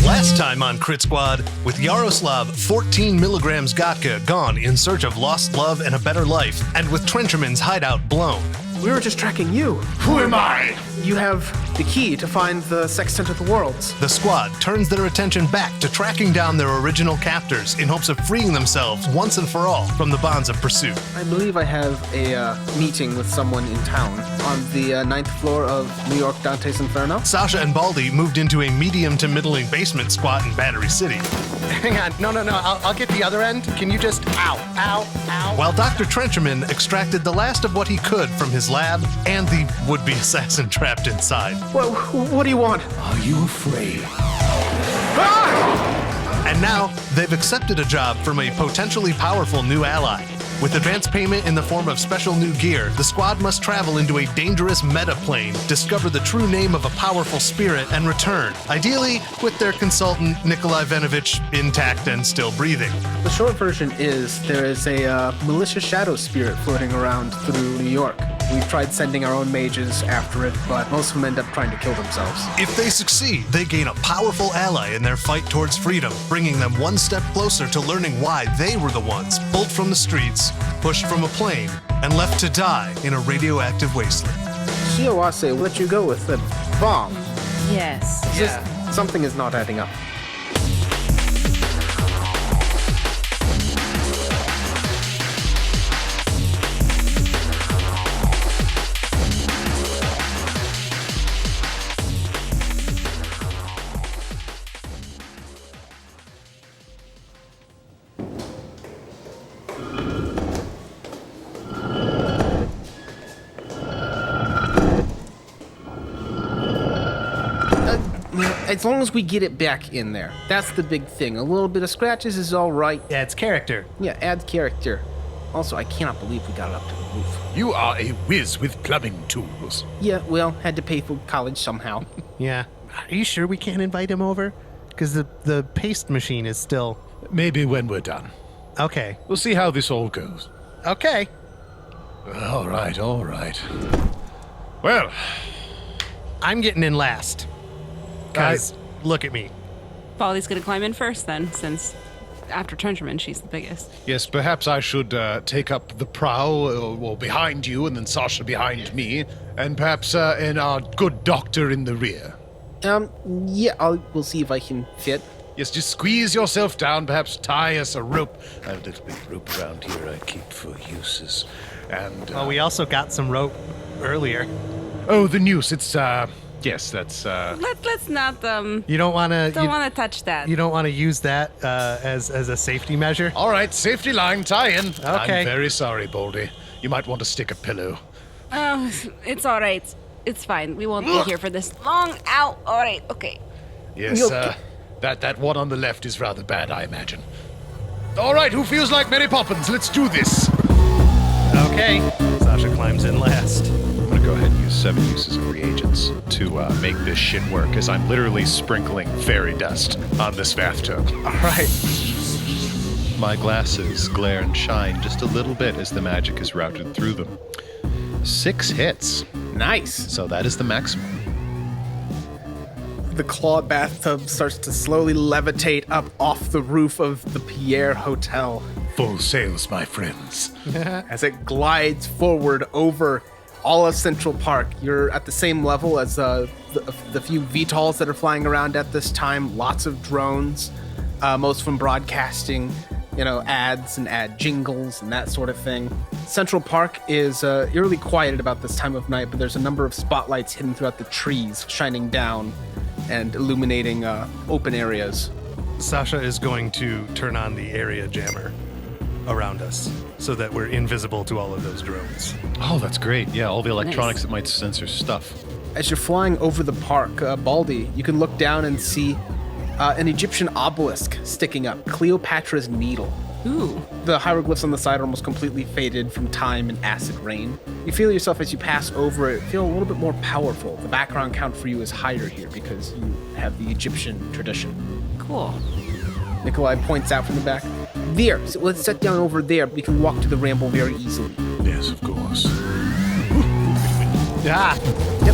Last time on Crit Squad, with Yaroslav 14 milligrams Gatka gone in search of lost love and a better life, and with Trencherman's hideout blown. We were just tracking you. Who am I? You have the key to find the sextant of the worlds. The squad turns their attention back to tracking down their original captors in hopes of freeing themselves once and for all from the bonds of pursuit. I believe I have a meeting with someone in town on the 9th floor of New York Dante's Inferno. Sasha and Baldy moved into a medium to middling basement squat in Battery City. Hang on. No. I'll get the other end. Can you just... Ow. While Dr. Trencherman extracted the last of what he could from his lab and the would-be assassin trapped inside. What do you want? Are you afraid? And now, they've accepted a job from a potentially powerful new ally. With advance payment in the form of special new gear, the squad must travel into a dangerous metaplane, discover the true name of a powerful spirit, and return, ideally with their consultant, Nikolai Venovich, intact and still breathing. The short version is there is a malicious shadow spirit floating around through New York. We've tried sending our own mages after it, but most of them end up trying to kill themselves. If they succeed, they gain a powerful ally in their fight towards freedom, bringing them one step closer to learning why they were the ones pulled from the streets, pushed from a plane, and left to die in a radioactive wasteland. Shiawase let you go with the bomb. Yes. Just something is not adding up. As long as we get it back in there. That's the big thing. A little bit of scratches is all right. Yeah, it's character. Yeah, adds character. Also, I cannot believe we got it up to the roof. You are a whiz with plumbing tools. Yeah, well, had to pay for college somehow. Yeah. Are you sure we can't invite him over? Because the paste machine is still... Maybe when we're done. Okay. We'll see how this all goes. Okay. All right. Well, I'm getting in last. Guys, look at me. Baldy's gonna climb in first then, since after Trencherman, she's the biggest. yes, perhaps I should take up the prow or behind you, and then Sasha behind me, and perhaps and our good doctor in the rear. Yeah, we'll see if I can fit. Yes, just squeeze yourself down, perhaps tie us a rope. I have a little bit of rope around here I keep for uses. And, Well, we also got some rope earlier. oh, the noose, it's, yes, that's, Let's not You don't want to... don't want to touch that. You don't want to use that as a safety measure? all right, safety line, tie in. Okay. I'm very sorry, Baldy. You might want to stick a pillow. Oh, it's all right. It's fine. We won't be here for this long. Ow. All right. Okay. Yes, that one on the left is rather bad, I imagine. All right, who feels like Mary Poppins? Let's do this. Okay. Sasha climbs in last. I'm gonna go ahead and use 7 uses of reagents to make this shit work, as I'm literally sprinkling fairy dust on this bathtub. All right. My glasses glare and shine just a little bit as the magic is routed through them. 6 hits, Nice. so that is the maximum. The claw bathtub starts to slowly levitate up off the roof of the Pierre Hotel Full sails, my friends. as it glides forward over all of Central Park. You're at the same level as the few VTOLs that are flying around at this time. Lots of drones, most from broadcasting, ads and ad jingles and that sort of thing. Central Park is eerily quiet at about this time of night, but there's a number of spotlights hidden throughout the trees, shining down and illuminating open areas. Sasha is going to turn on the area jammer around us so that we're invisible to all of those drones. Oh, that's great. Yeah, all the electronics that might censor stuff. As you're flying over the park, Baldy, you can look down and see an Egyptian obelisk sticking up, Cleopatra's Needle. Ooh. The hieroglyphs on the side are almost completely faded from time and acid rain. You feel yourself as you pass over it, feel a little bit more powerful. The background count for you is higher here because you have the Egyptian tradition. Cool. Nikolai points out from the back. There, so let's sit down over there. We can walk to the ramble very easily. Yes, of course.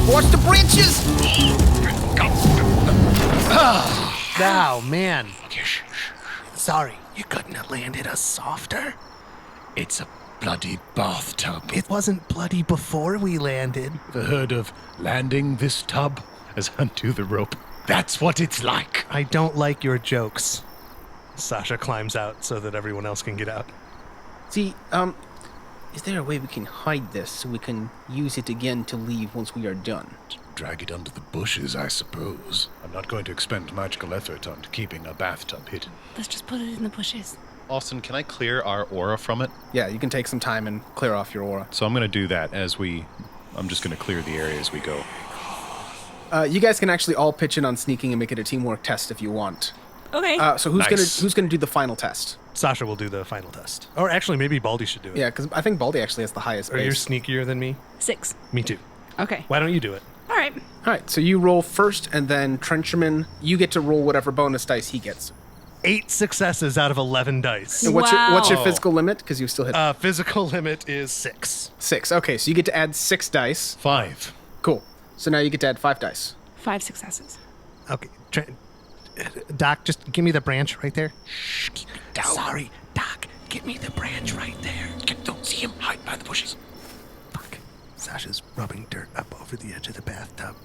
Watch the branches! Oh, man. Sorry, you couldn't have landed us softer? It's a bloody bathtub. It wasn't bloody before we landed. Ever heard of landing this tub? As undo the rope. That's what it's like. I don't like your jokes. Sasha climbs out so that everyone else can get out. See, is there a way we can hide this so we can use it again to leave once we are done? Drag it under the bushes, I suppose. I'm not going to expend magical effort on keeping a bathtub hidden. Let's just put it in the bushes. Austin, can I clear our aura from it? Yeah, you can take some time and clear off your aura. So I'm going to do that I'm just going to clear the area as we go. You guys can actually all pitch in on sneaking and make it a teamwork test if you want. Okay. So who's Nice. gonna do the final test? Sasha will do the final test. Or actually, maybe Baldy should do it. Yeah, because I think Baldy actually has the highest Or you're base. sneakier than me? 6. Me too. Okay. Why don't you do it? All right. All right, so you roll first, and then Trencherman, you get to roll whatever bonus dice he gets. 8 successes out of 11 dice. And what's your Wow. physical limit? Because you still hit Physical limit is 6. 6. Okay, so you get to add 6 dice. 5. Cool. So now you get to add 5 dice. 5 successes. Okay. Doc, just give me the branch right there. Shh, keep it down. Sorry, Doc, give me the branch right there. Don't see him. Hide by the bushes. Fuck. Sasha's rubbing dirt up over the edge of the bathtub.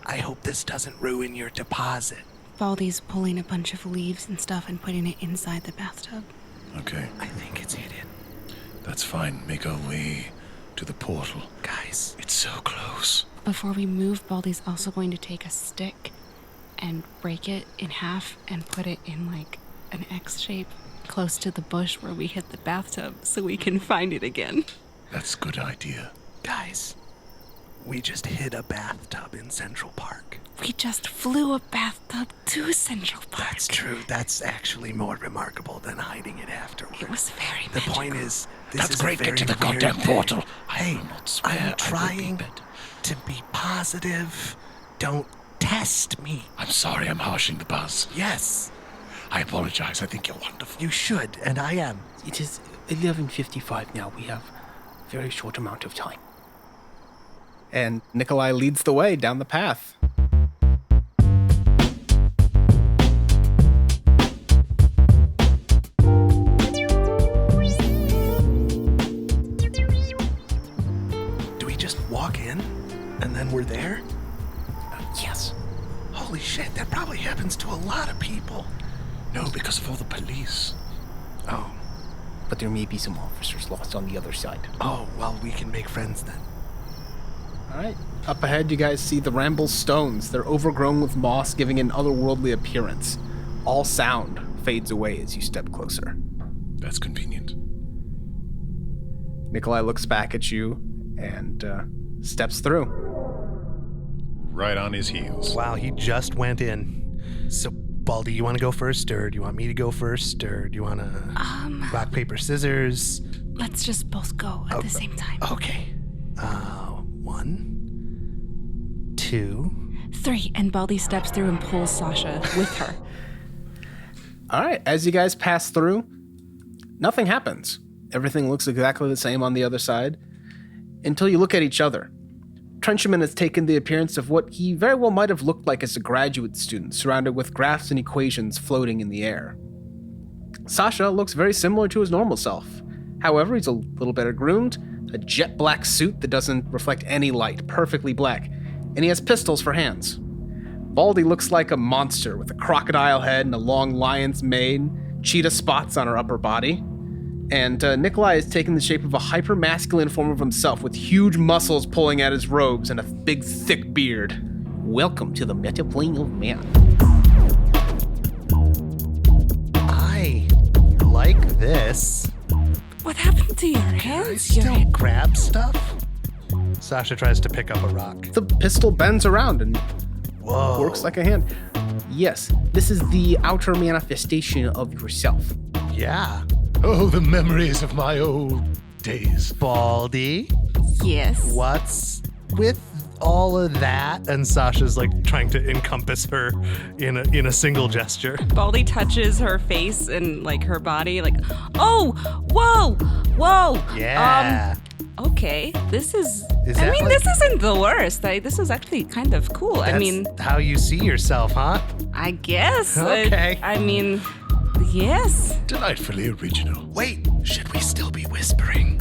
I hope this doesn't ruin your deposit. Baldy's pulling a bunch of leaves and stuff and putting it inside the bathtub. Okay, I think it's hidden. that's fine. Make our way to the portal. Guys, It's so close. Before we move, Baldy's also going to take a stick and break it in half and put it in like an X shape close to the bush where we hit the bathtub so we can find it again. That's a good idea. guys, we just hid a bathtub in Central Park. We just flew a bathtub to Central Park. That's true. That's actually more remarkable than hiding it afterwards. It was very The magical. point is, this That's is great. a very Get to the weird goddamn thing. portal. Hey, will not swear. I will I'm be trying better. to be positive. Don't test me. I'm sorry I'm harshing the buzz. Yes, I apologize. I think you're wonderful. you should, and I am. It is 11:55 now. We have a very short amount of time. And Nikolai leads the way down the path. Do we just walk in, and then we're there? Yes. Holy shit, that probably happens to a lot of people. No, because of all the police. Oh, But there may be some officers lost on the other side. well, we can make friends then. All right. Up ahead, you guys see the Ramble stones. They're overgrown with moss, giving an otherworldly appearance. All sound fades away as you step closer. That's convenient. Nikolai looks back at you and steps through. Right on his heels. Wow, he just went in. So, Baldy, you want to go first, or do you want me to go first, or do you want to rock, paper, scissors? Let's just both go at the same time. Okay. 1, 2. 3, and Baldy steps through and pulls Sasha with her. All right. As you guys pass through, nothing happens. Everything looks exactly the same on the other side until you look at each other. Trencherman has taken the appearance of what he very well might have looked like as a graduate student, surrounded with graphs and equations floating in the air. Sasha looks very similar to his normal self. However, he's a little better groomed, a jet black suit that doesn't reflect any light, perfectly black, and he has pistols for hands. Baldy looks like a monster with a crocodile head and a long lion's mane, cheetah spots on her upper body. And Nikolai has taken the shape of a hyper-masculine form of himself with huge muscles pulling at his robes and a big, thick beard. Welcome to the metaplane of man. I like this. What happened to your I hands? still grab stuff? Sasha tries to pick up a rock. The pistol bends around and Whoa. works like a hand. Yes, this is the outer manifestation of yourself. Yeah. Oh, the memories of my old days. Baldy, Yes. what's with all of that? And Sasha's like trying to encompass her in a single gesture. Baldy touches her face and like her body, like, oh, whoa, whoa. Yeah. Okay, this is. Is I that mean, like- this isn't the worst. This is actually kind of cool. I That's mean, how you see yourself, huh? I guess. Okay. I mean, yes. Delightfully original. Wait, should we still be whispering?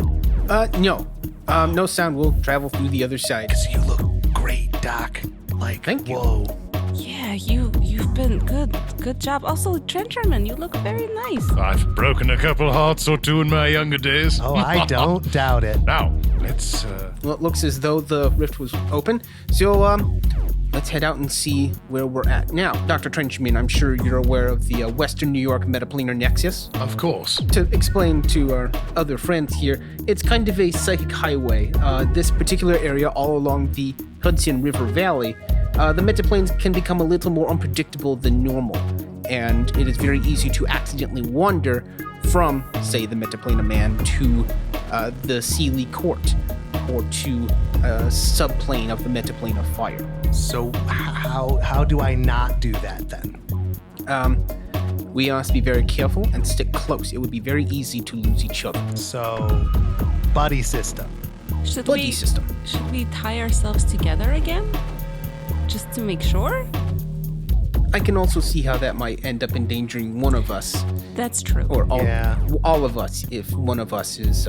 No. No sound will travel through the other side. You look great, Doc. Like, Thank you. whoa. Yeah, you've been good. Good job. Also, Trencherman, you look very nice. I've broken a couple hearts or two in my younger days. Oh, I don't doubt it. Now, let's, Well, it looks as though the rift was open. So, let's head out and see where we're at. Now, Dr. Trenchman, I'm sure you're aware of the Western New York Metaplanar Nexus. of course. To explain to our other friends here, it's kind of a psychic highway. This particular area, all along the Hudson River Valley, the metaplanes can become a little more unpredictable than normal, and it is very easy to accidentally wander from, say, the Metaplanar Man to the Sealy Court, or to a subplane of the Metaplane of Fire. So how do I not do that then? We must be very careful and stick close. It would be very easy to lose each other. So, buddy system. Should Buddy we system. should we tie ourselves together again, just to make sure? I can also see how that might end up endangering one of us, That's true. or Yeah. all of us, if one of us is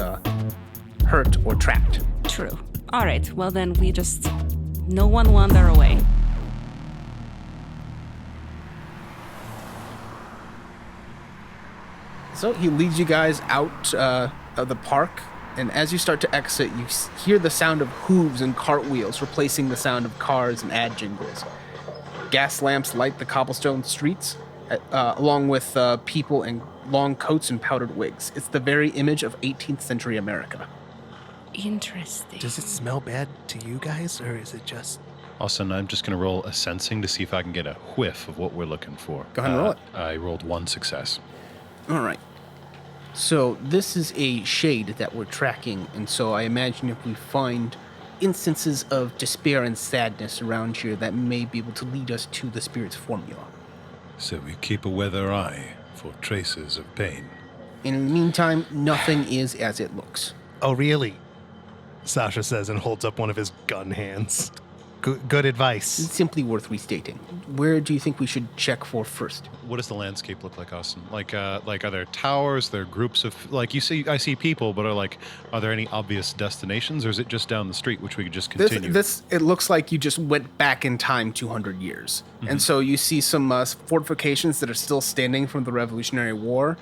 hurt or trapped. True. All right. Well, then we just no one wander away. So he leads you guys out of the park, and as you start to exit, you hear the sound of hooves and cartwheels replacing the sound of cars and ad jingles. Gas lamps light the cobblestone streets, along with people in long coats and powdered wigs. It's the very image of 18th century America. Interesting. Does it smell bad to you guys, or is it just... Austin, I'm just going to roll a sensing to see if I can get a whiff of what we're looking for. Go ahead and roll it. I rolled 1 success. All right. So this is a shade that we're tracking, and so I imagine if we find instances of despair and sadness around here, that may be able to lead us to the spirit's formula. So we keep a weather eye for traces of pain. In the meantime, nothing is as it looks. Oh, really? Sasha says and holds up one of his gun hands. Good advice. It's simply worth restating. Where do you think we should check for first? What does the landscape look like, Austin? Like are there towers? There are groups of I see people, but are there any obvious destinations, or is it just down the street, which we could just continue? It looks like you just went back in time 200 years. And so you see some fortifications that are still standing from the Revolutionary War,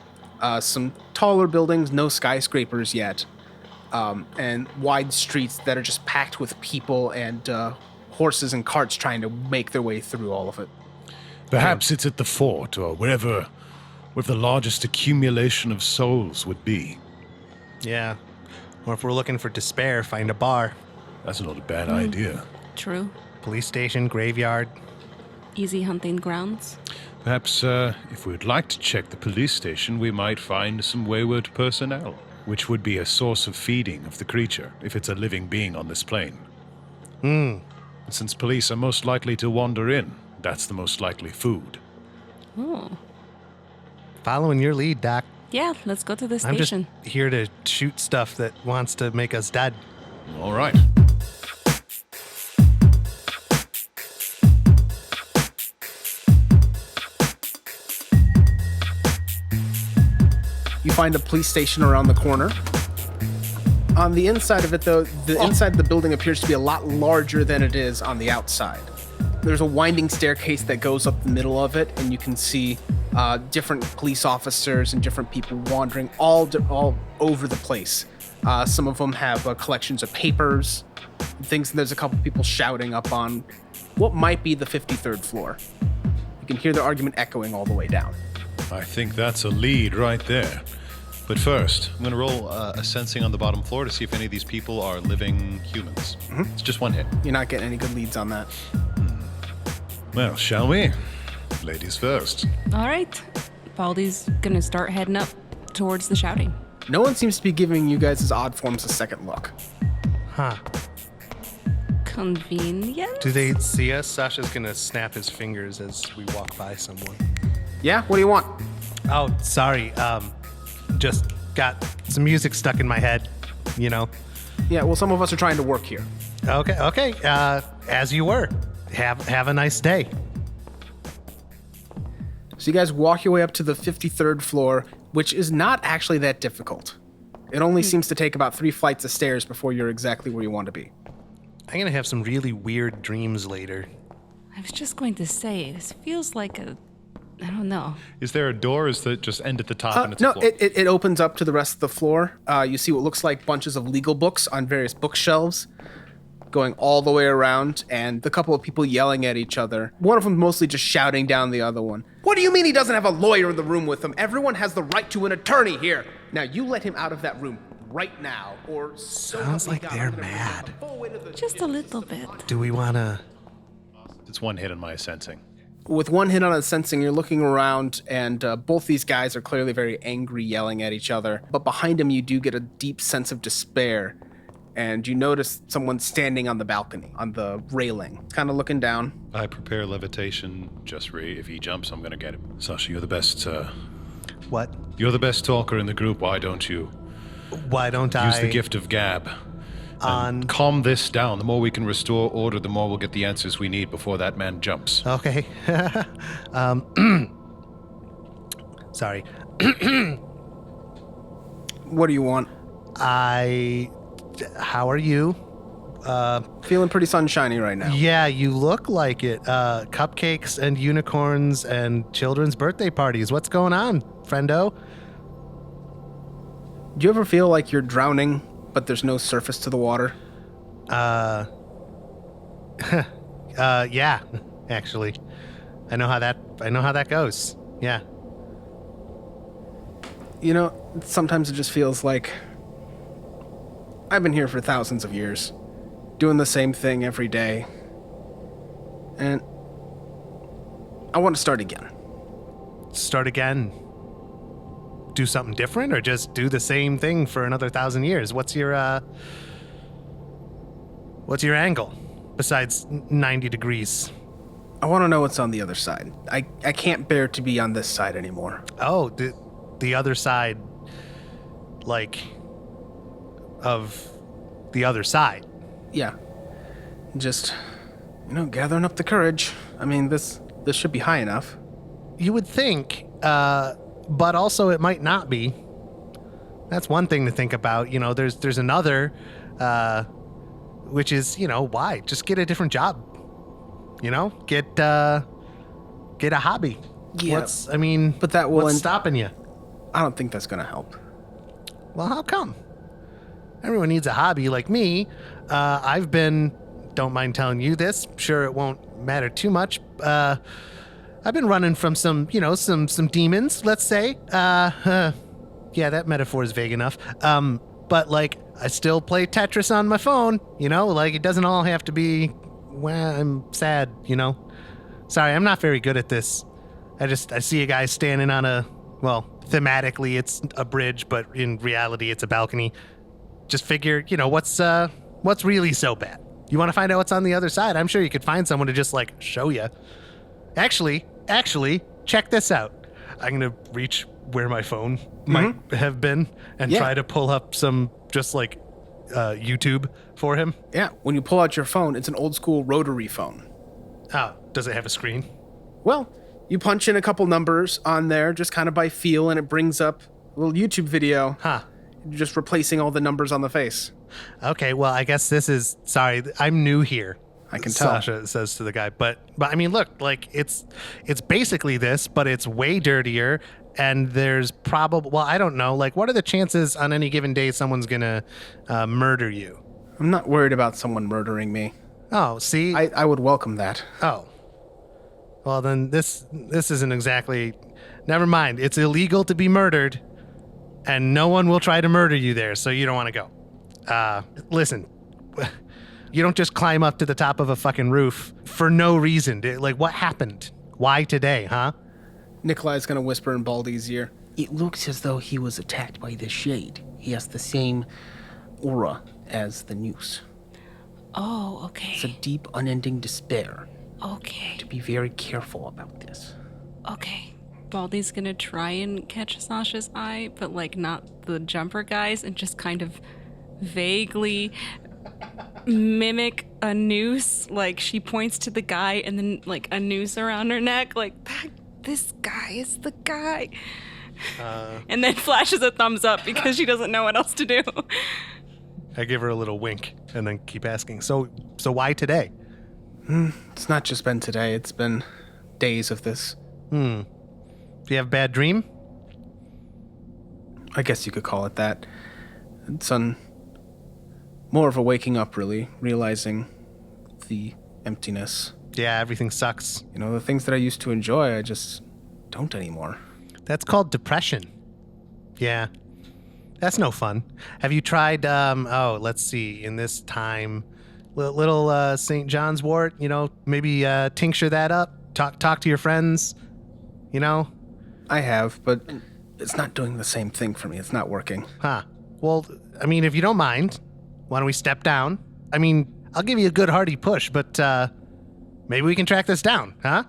some taller buildings, no skyscrapers yet, and wide streets that are just packed with people and horses and carts trying to make their way through all of it. Perhaps it's at the fort or wherever the largest accumulation of souls would be. Yeah. Or if we're looking for despair, find a bar. That's not a bad idea. True. Police station, graveyard. Easy hunting grounds. Perhaps if we'd like to check the police station, we might find some wayward personnel, which would be a source of feeding of the creature, if it's a living being on this plane. Since police are most likely to wander in, that's the most likely food. Oh. Following your lead, Doc. Yeah, let's go to the I'm just station. here to shoot stuff that wants to make us dead. All right. You find a police station around the corner. On the inside of it, though, the inside of the building appears to be a lot larger than it is on the outside. There's a winding staircase that goes up the middle of it, and you can see different police officers and different people wandering all over the place. Some of them have collections of papers and things, and there's a couple people shouting up on what might be the 53rd floor. You can hear the argument echoing all the way down. I think that's a lead right there. But first, I'm going to roll a sensing on the bottom floor to see if any of these people are living humans. It's just 1 hit. You're not getting any good leads on that. Well, shall we? Ladies first. All right. Baldy's gonna start heading up towards the shouting. No one seems to be giving you guys' odd forms a second look. Huh. Convenient? Do they see us? Sasha's gonna snap his fingers as we walk by someone. Yeah, what do you want? Oh, sorry. Just got some music stuck in my head, you know. Yeah, well, some of us are trying to work here. Okay. As you were. Have a nice day. So you guys walk your way up to the 53rd floor, which is not actually that difficult. It only seems to take about 3 flights of stairs before you're exactly where you want to be. I'm gonna have some really weird dreams later. I was just going to say, this feels like I don't know. Is there a door? Or is it just end at the top and it's No, a floor? it opens up to the rest of the floor. You see what looks like bunches of legal books on various bookshelves going all the way around, and a couple of people yelling at each other. One of them mostly just shouting down the other one. What do you mean he doesn't have a lawyer in the room with him? Everyone has the right to an attorney here. Now you let him out of that room right now, or... Sounds like they're mad. Just a little bit. Do we wanna... It's one hit on my sensing. With one hit on a sensing, you're looking around, and both these guys are clearly very angry, yelling at each other. But behind them, you do get a deep sense of despair. And you notice someone standing on the balcony, on the railing, kind of looking down. I prepare levitation. Just if he jumps, I'm going to get him. Sasha, you're the best. What? You're the best talker in the group. Why don't you Why don't use I... the gift of gab? On... Calm this down. The more we can restore order, the more we'll get the answers we need before that man jumps. Okay. Sorry. What do you want? How are you? Feeling pretty sunshiny right now. Yeah, you look like it. Cupcakes and unicorns and children's birthday parties. What's going on, friendo? Do you ever feel like you're drowning, but there's no surface to the water? Yeah, actually. I know how that goes. Yeah. You know, sometimes it just feels like I've been here for thousands of years, doing the same thing every day, and I want to start again. Start again? Do something different, or just do the same thing for another 1,000 years? What's your angle besides 90 degrees? I want to know what's on the other side. I can't bear to be on this side anymore. Oh, the other side, like, of the other side. Yeah. Just, gathering up the courage. I mean, this should be high enough. You would think, but also it might not be. That's one thing to think about. There's another, which is, why? Just get a different job. Get a hobby. Yeah. But that will what's stopping you? I don't think that's going to help. Well, how come? Everyone needs a hobby like me. Don't mind telling you this, sure it won't matter too much. I've been running from some demons, let's say. Yeah, that metaphor is vague enough. But I still play Tetris on my phone, it doesn't all have to be, well, I'm sad, Sorry, I'm not very good at this. I see a guy standing on thematically it's a bridge, but in reality it's a balcony. Just figure, what's really so bad? You want to find out what's on the other side? I'm sure you could find someone to just show you. Actually, check this out. I'm going to reach where my phone might have been and try to pull up some YouTube for him. Yeah, when you pull out your phone, it's an old school rotary phone. Oh, does it have a screen? Well, you punch in a couple numbers on there just kind of by feel, and it brings up a little YouTube video. Huh. Just replacing all the numbers on the face. Okay, well, I guess sorry, I'm new here. I can tell. Sasha says to the guy, but I mean, look, it's basically this, but it's way dirtier, and there's probably, I don't know, what are the chances on any given day someone's gonna murder you? I'm not worried about someone murdering me. Oh, see? I would welcome that. Oh. Well, then this isn't exactly, never mind. It's illegal to be murdered, and no one will try to murder you there, so you don't want to go. Listen, you don't just climb up to the top of a fucking roof for no reason. What happened? Why today, huh? Nikolai's gonna whisper in Baldy's ear. It looks as though he was attacked by the shade. He has the same aura as the noose. Oh, okay. It's a deep, unending despair. Okay. To be very careful about this. Okay. Baldy's gonna try and catch Sasha's eye, but not the jumper guys, and just kind of vaguely mimic a noose. Like, she points to the guy and then, like, a noose around her neck. Like, this guy is the guy. And then flashes a thumbs up because she doesn't know what else to do. I give her a little wink and then keep asking. So why today? It's not just been today. It's been days of this. Do you have a bad dream? I guess you could call it that. It's more of a waking up, really, realizing the emptiness. Yeah, everything sucks. You know, the things that I used to enjoy, I just don't anymore. That's called depression. Yeah. That's no fun. Have you tried, let's see, in this time, little St. John's wort, maybe tincture that up, talk to your friends, I have, but it's not doing the same thing for me. It's not working. Huh. Well, I mean, if you don't mind, why don't we step down? I mean, I'll give you a good hearty push, but maybe we can track this down, huh?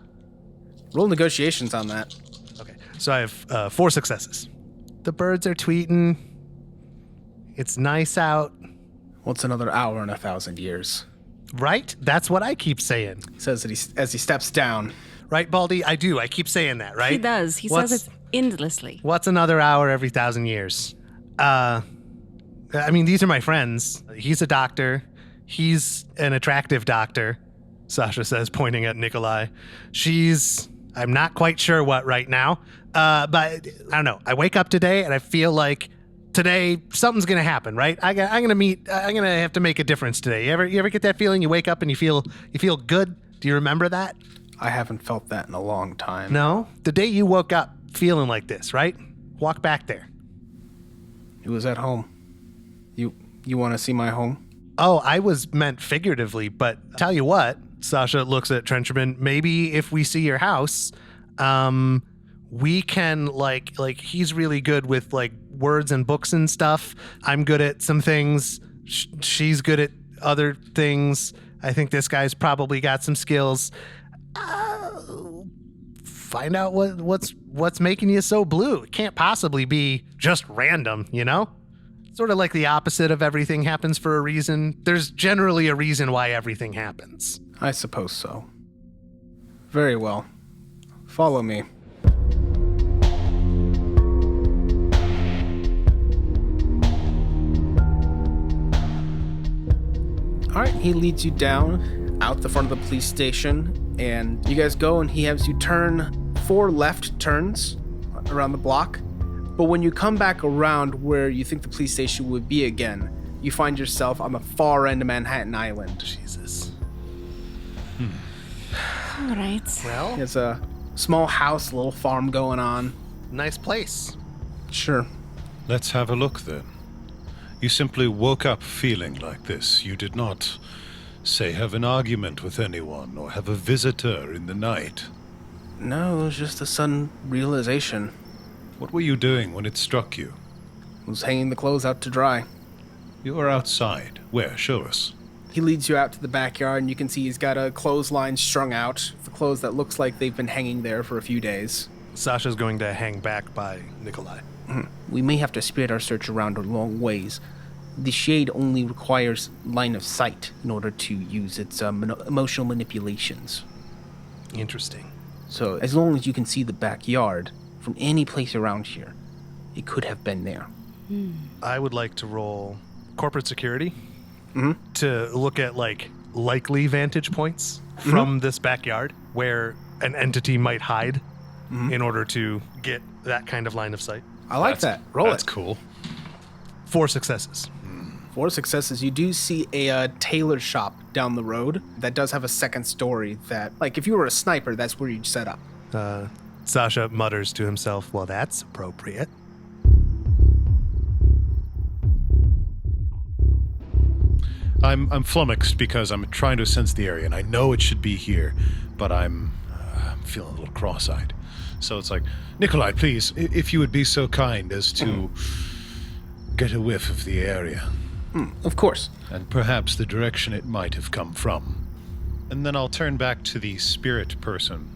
Roll negotiations on that. Okay, so I have 4 successes. The birds are tweeting. It's nice out. What's another hour in 1,000 years? Right? That's what I keep saying. Says that as he steps down. Right, Baldy? I do. I keep saying that, right? He does. He says it's endlessly. What's another hour every 1,000 years? I mean, these are my friends. He's a doctor. He's an attractive doctor, Sasha says, pointing at Nikolai. I'm not quite sure what right now, but I don't know. I wake up today and I feel like today something's going to happen, right? I'm going to have to make a difference today. You ever get that feeling? You wake up and you feel good? Do you remember that? I haven't felt that in a long time. No? The day you woke up feeling like this, right? Walk back there. It was at home. You want to see my home? Oh, I was meant figuratively, but tell you what, Sasha looks at Trencherman, maybe if we see your house, we can like he's really good with like words and books and stuff. I'm good at some things. She's good at other things. I think this guy's probably got some skills. Find out what's making you so blue. It can't possibly be just random, Sort of like the opposite of everything happens for a reason. There's generally a reason why everything happens. I suppose so. Very well. Follow me. All right, he leads you down out the front of the police station, and you guys go, and he has you turn 4 left turns around the block. But when you come back around where you think the police station would be again, you find yourself on the far end of Manhattan Island. Jesus. All right. Well, There's a small house, a little farm going on. nice place. Sure. Let's have a look then. You simply woke up feeling like this. You did not, say, have an argument with anyone or have a visitor in the night. No, it was just a sudden realization. What were you doing when it struck you? I was hanging the clothes out to dry. You were outside. Where? Show us. He leads you out to the backyard, and you can see he's got a clothesline strung out for clothes that looks like they've been hanging there for a few days. Sasha's going to hang back by Nikolai. We may have to spread our search around a long ways. The shade only requires line of sight in order to use its emotional manipulations. Interesting. So as long as you can see the backyard from any place around here, it could have been there. I would like to roll corporate security to look at likely vantage points from this backyard where an entity might hide in order to get that kind of line of sight. I like that. Roll That's it. cool. 4 successes. 4 successes. You do see a tailor shop down the road that does have a second story that, if you were a sniper, that's where you'd set up. Sasha mutters to himself, well, that's appropriate. I'm flummoxed because I'm trying to sense the area, and I know it should be here, but I'm feeling a little cross-eyed. So it's like, Nikolai, please, if you would be so kind as to get a whiff of the area. Of course. And perhaps the direction it might have come from. And then I'll turn back to the spirit person.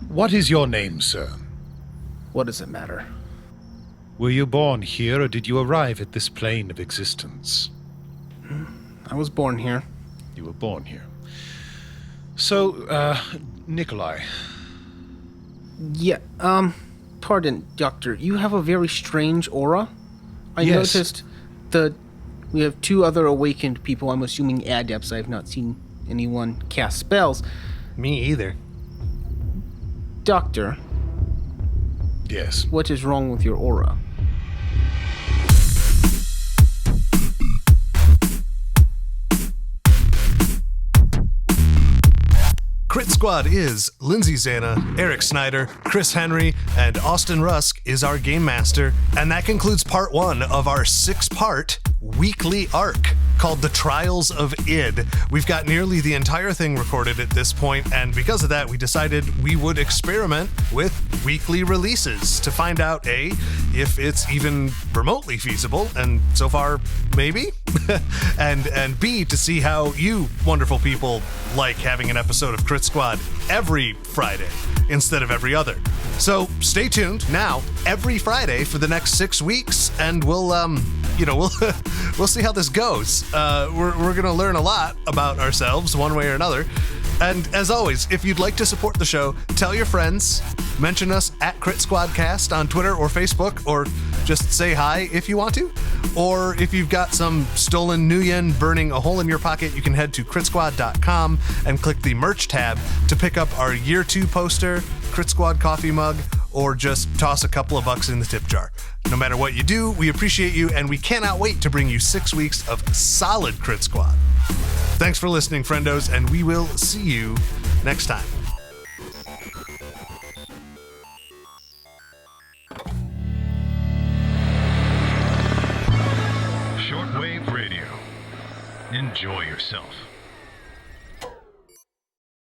What is your name, sir? What does it matter? Were you born here, or did you arrive at this plane of existence? I was born here. You were born here. So, Nikolai, Yeah, pardon, Doctor. You have a very strange aura. I Yes. noticed we have 2 other awakened people. I'm assuming adepts. I have not seen anyone cast spells. Me either. Doctor, yes. what is wrong with your aura? Crit Squad is Lindsay Zana, Eric Snyder, Chris Henry, and Austin Rusk is our game master. And that concludes part 1 of our 6-part weekly arc called The Trials of Id. We've got nearly the entire thing recorded at this point, and because of that, we decided we would experiment with weekly releases to find out, A, if it's even remotely feasible, and so far, maybe, and B, to see how you wonderful people like having an episode of Crit Squad every Friday instead of every other. So stay tuned now every Friday for the next 6 weeks, and we'll we'll see how this goes. We're gonna learn a lot about ourselves one way or another. And as always, if you'd like to support the show, tell your friends, mention us at Crit Squadcast on Twitter or Facebook, or just say hi if you want to. Or if you've got some stolen Nuyen burning a hole in your pocket, you can head to critsquad.com and click the merch tab to pick up our Year 2 poster, Crit Squad coffee mug, or just toss a couple of bucks in the tip jar. No matter what you do, we appreciate you, and we cannot wait to bring you 6 weeks of solid Crit Squad. Thanks for listening, friendos, and we will see you next time. Shortwave Radio. Enjoy yourself.